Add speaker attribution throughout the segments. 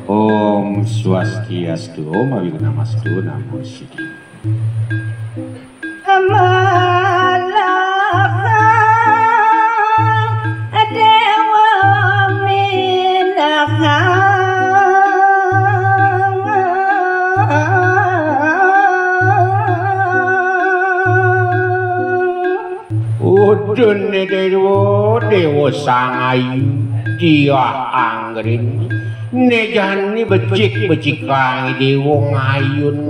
Speaker 1: Om Swastiastu, Om Awinamastu, Namo Siddhi. Udun dewa sangayu dia anggrin nejani becik langi dewa ngayun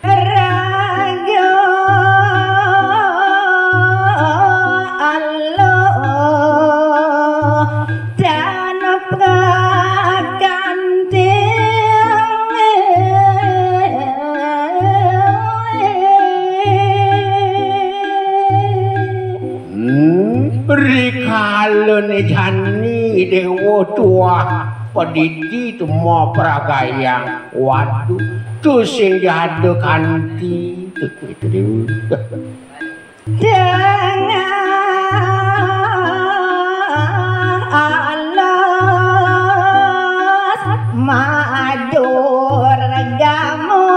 Speaker 2: raga Allah dan
Speaker 1: Rikalene jani dewa tua pedidi temo pragayang waduh tu sing jado kanti itu
Speaker 2: dengan alas madur gamu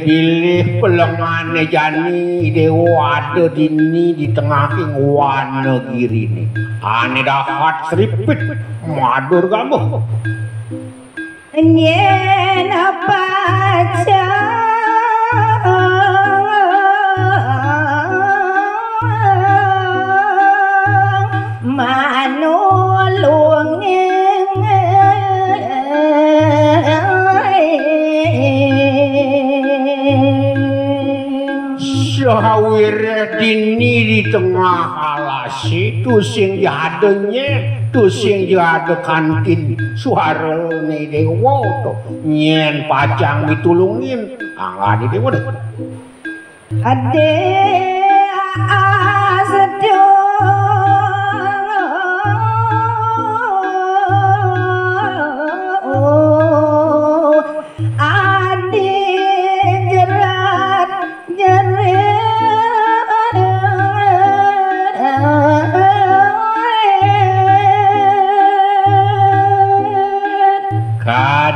Speaker 1: pilih pelengane jani dewa ada dini di tengah wan negeri ini ane dahat seripit madur kamu
Speaker 2: nyen apa
Speaker 1: Sawir dini di tengah alas itu sing jadenya tu sing jado kantin suara ni dewa to nyen pacang ditulungin angani dewa deh
Speaker 2: ade asedo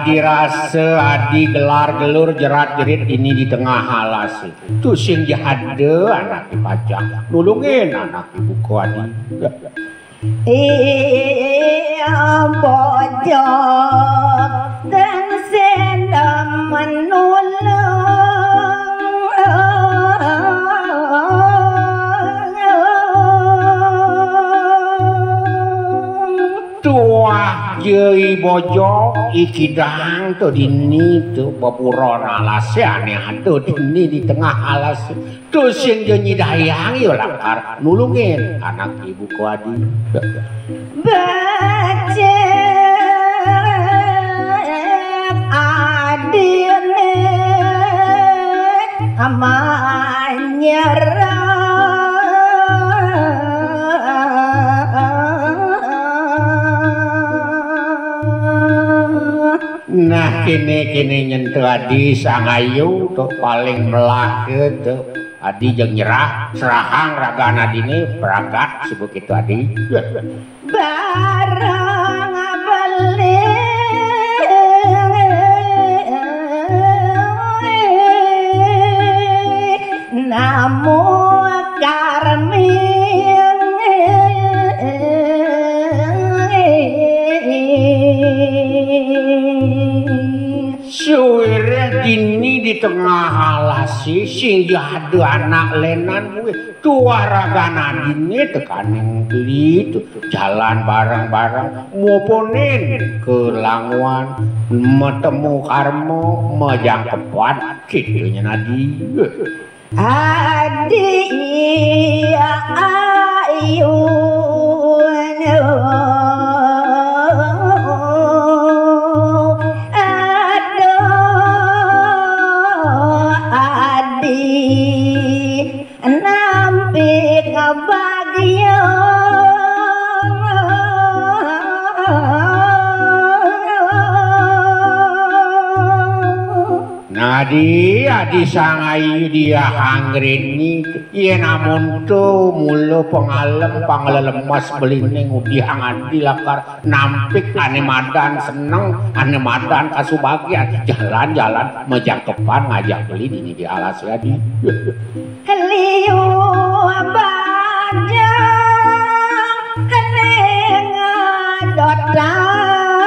Speaker 1: dirasa adi gelar gelur jerat jerit ini di tengah alas itu sing jahade anak dipajak nulungin anak ibu ko adi
Speaker 2: bojo dan sendam menolong
Speaker 1: Jei bojo ikidang to dini to bapuron alas ane ado dini di tengah alas to sing jenyi dayang yo lakar nulungin anak ibu ko adi
Speaker 2: baca adine amanyara
Speaker 1: nah kene nyentuh adi sangayu tuh paling melake tuh adi jeung nyerah serahang ragana dini peragat sebut itu adi
Speaker 2: barang beli namu karmi
Speaker 1: suwire dini di tengah halasi sing jadu anak lenan kuwi tua ragana dini tekaning beli itu jalan bareng-bareng ngoponin ke languan metemu karmo mejang kepuan kitu nya nadi
Speaker 2: adi ayu nampi kebahagiaan
Speaker 1: Adi sangayu dia hanggrini iya namun tuh mulu pengalem panglelemas belining udiang adi lakar nampik ane madan seneng ane madan kasubagian jalan-jalan majangkepan ngajak beli di alas adi
Speaker 2: liu bajang keneng dotang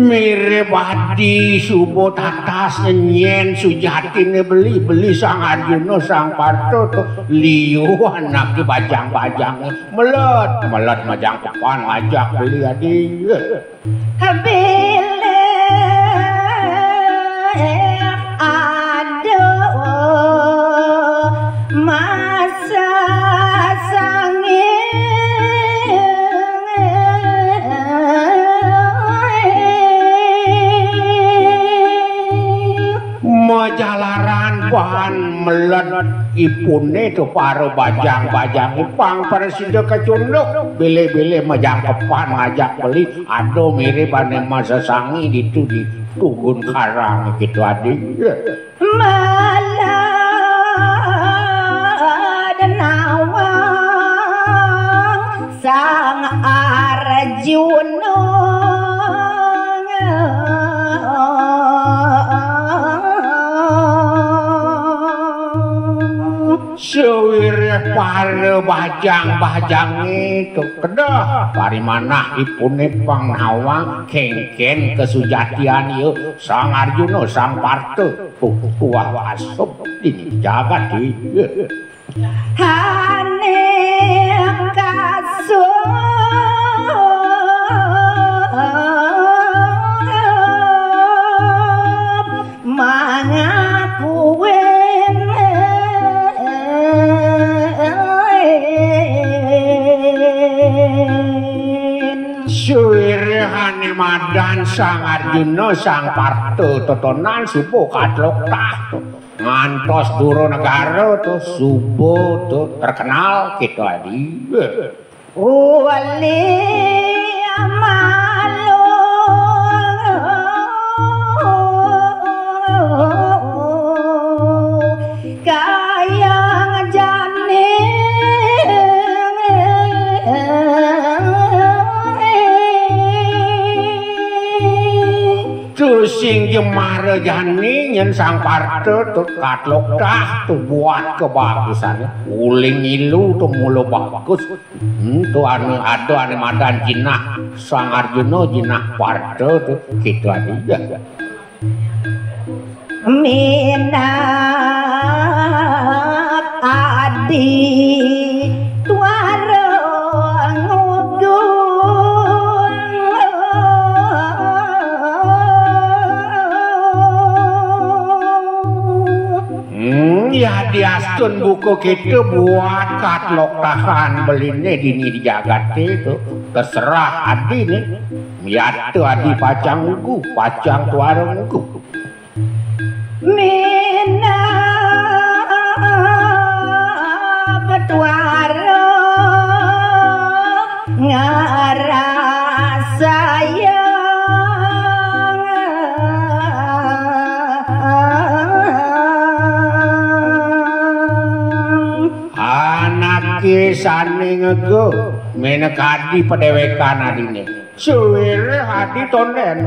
Speaker 1: mirip adi subuh tatas nyen sujatine beli sang Arjuna sang Parto tuh liu anak bajang-bajang melet majang kepan ngajak beli adi
Speaker 2: bile aduh masa
Speaker 1: jalaran bahan melet ipune tu para bajang-bajang ipang presiden kecunduk bele-bele majangkepan ngajak beli ado mirip ane masa sangi itu di tugun karang gitu adik
Speaker 2: malad nawang sang Arjuna
Speaker 1: sewireh para bajang-bajang itu kedah parimana ipune pangnawang kengken kesujatian yuk sang Arjuna sang Parto tuah wasup di jagat di
Speaker 2: hane kasur mangakuin
Speaker 1: suwirehane madan sang Arjuna sang Parto totonan subuh katlok tah ngantos duro negara tuh subuh tuh terkenal gitu adi
Speaker 2: wali amalu kayang jane
Speaker 1: sing Jemara jani nyen sang Parto tuh katlok dah tuh buat kebagusannya uling ilu tuh mulu bagus tuh anu ado ane madan jinah sang Arjuna jinah Parto tuh gitu aja
Speaker 2: minat adi tuara
Speaker 1: ya diastun buku gitu buat katlok tahan beline dini di jagat itu terserah adi nih ya tuh adi pacang ugu pacang tuareng ugu
Speaker 2: mina betuara ngarasaya
Speaker 1: kisane ngego menekadi pedewekan adine suwire hati tonden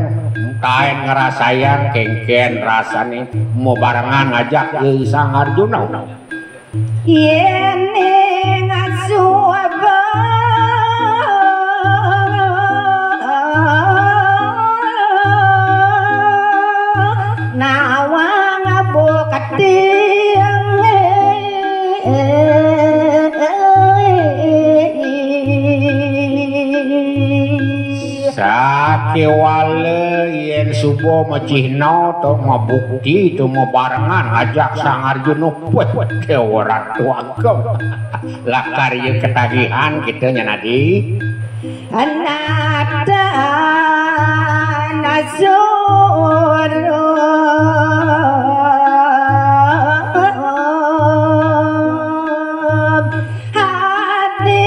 Speaker 1: taen ngerasayan kengken rasane mau barengan ngajak ke sang Arjuna
Speaker 2: yene ngasuaba nawang abokati
Speaker 1: sakewale yen subuh macihna to mabukti to barengan ngajak sang Arjuna weh dewa tuagem lakar ieu ketagihan kitu nya nadi
Speaker 2: anata nasoro hati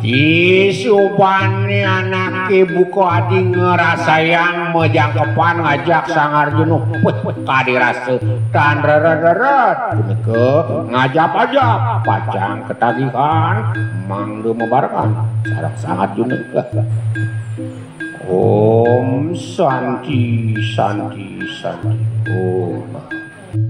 Speaker 1: Isupani anak ibu ko adi ngerasayang mejangkepan ngajak sang Arjuna tadi rasa dan reret ke ngajap-ajap pacang ketagihan mangdu mebarkan sarang sang Arjuna Om Santi Santi Santi Om